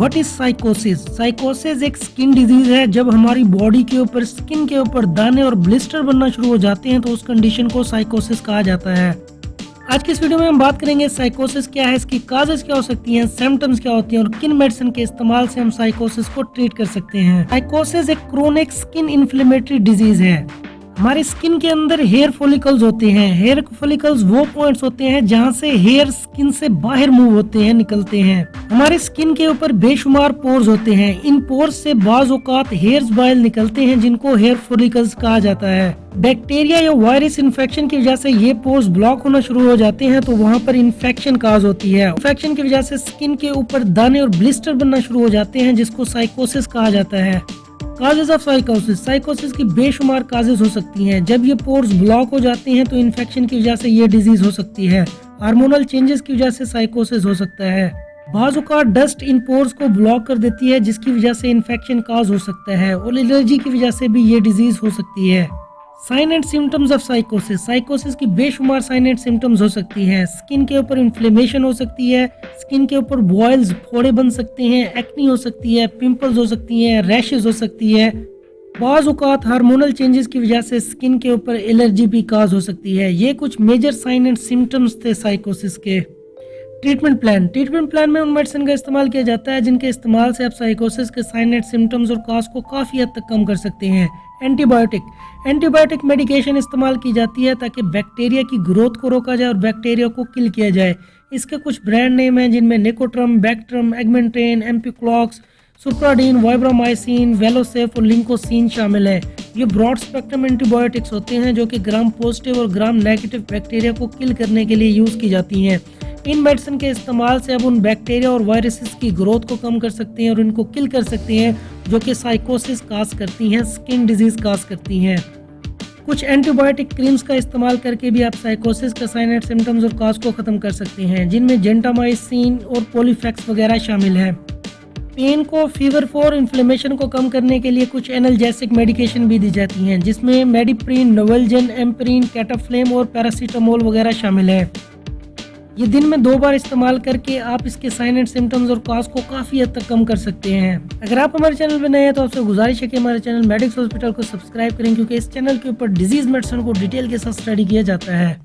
What is साइकोसिस? साइकोसिस एक skin disease है। जब हमारी बॉडी के ऊपर, स्किन के ऊपर दाने और ब्लिस्टर बनना शुरू हो जाते हैं तो उस कंडीशन को साइकोसिस कहा जाता है। आज की इस वीडियो में हम बात करेंगे साइकोसिस क्या है, इसकी काजेस क्या हो सकती हैं, सिम्टम्स क्या होती हैं और किन मेडिसिन के इस्तेमाल से हम साइकोसिस को ट्रीट कर सकते हैं। साइकोसिस एक क्रोनिक स्किन इन्फ्लेमेटरी डिजीज है। हमारी स्किन के अंदर हेयर फॉलिकल्स होते हैं। हेयर फॉलिकल्स वो पॉइंट्स होते हैं जहां से हेयर स्किन से बाहर मूव होते हैं, निकलते हैं। हमारे स्किन के ऊपर बेशुमार पोर्स होते हैं। इन पोर्स से बाज़ औक़ात हेयर्स बाहर निकलते हैं जिनको हेयर फॉलिकल्स कहा जाता है। बैक्टीरिया या वायरस इन्फेक्शन की वजह से ये पोर्स ब्लॉक होना शुरू हो जाते हैं तो वहाँ पर इन्फेक्शन काज होती है। इन्फेक्शन की वजह से स्किन के ऊपर दाने और ब्लिस्टर बनना शुरू हो जाते हैं जिसको साइकोसिस कहा जाता है। Causes of साइकोसिस। साइकोसिस की बेशुमार काजेस हो सकती हैं। जब ये पोर्स ब्लॉक हो जाते हैं तो इन्फेक्शन की वजह से ये डिजीज हो सकती है। हार्मोनल चेंजेस की वजह से साइकोसिस हो सकता है। बाज़ औक़ात डस्ट इन पोर्स को ब्लॉक कर देती है जिसकी वजह से इन्फेक्शन काज हो सकता है और एलर्जी की वजह से भी ये डिजीज हो सकती है। Sign and symptoms of साइकोसिस। साइकोसिस की बेशुमार साइन एंड सिम्टम्स हो सकती हैं। स्किन के ऊपर इन्फ्लेमेशन हो सकती है, स्किन के ऊपर बॉयल्स, फोड़े बन सकते हैं, एक्नी हो सकती है, पिंपल्स हो सकती हैं, रैशेस हो सकती है। बाज़ औक़ात हार्मोनल चेंजेस की वजह से स्किन के ऊपर एलर्जी भी काज हो सकती है। ये कुछ मेजर साइन एंड सिम्टम्स थे साइकोसिस के। ट्रीटमेंट प्लान में उन मेडिसिन का इस्तेमाल किया जाता है जिनके इस्तेमाल से आप साइकोसिस के साइन एंड सिम्टम्स और काज को काफ़ी हद तक कम कर सकते हैं। एंटीबायोटिक मेडिकेशन इस्तेमाल की जाती है ताकि बैक्टीरिया की ग्रोथ को रोका जाए और बैक्टीरिया को किल किया जाए। इसके कुछ ब्रांड नेम हैं जिनमें निकोट्रम, बैक्ट्रम, एगमेंटेन, एम्पिक्लॉक्स, सुप्राडीन, वाइब्रामाइसिन, वेलोसेफ और लिंकोसिन शामिल है। ये ब्रॉड स्पेक्ट्रम एंटीबायोटिक्स होते हैं जो कि ग्राम पॉजिटिव और ग्राम नेगेटिव बैक्टीरिया को किल करने के लिए यूज़ की जाती हैं। इन मेडिसिन के इस्तेमाल से अब उन बैक्टीरिया और वायरसेस की ग्रोथ को कम कर सकते हैं और इनको किल कर सकते हैं जो कि साइकोसिस काज करती हैं, स्किन डिजीज काज करती हैं। कुछ एंटीबायोटिक क्रीम्स का इस्तेमाल करके भी आप साइकोसिस का साइन एंड सिम्टम्स और काज को खत्म कर सकते हैं जिनमें जेंटामाइसिन और पोलीफैक्स वगैरह शामिल हैं। पेन को, फीवर और इन्फ्लेमेशन को कम करने के लिए कुछ एनाल्जेसिक मेडिकेशन भी दी जाती हैं जिसमें मेडिप्रीन, नोवल्जन, एम्परीन, कैटाफ्लेम और पैरासीटामोल वगैरह शामिल है। ये दिन में 2 बार इस्तेमाल करके आप इसके साइन एंड सिम्टम्स और काज को काफ़ी हद तक कम कर सकते हैं। अगर आप हमारे चैनल पर नए हैं तो आपसे गुजारिश है कि हमारे चैनल मेडिक्स हॉस्पिटल को सब्सक्राइब करें क्योंकि इस चैनल के ऊपर डिजीज मेडिसिन को डिटेल के साथ स्टडी किया जाता है।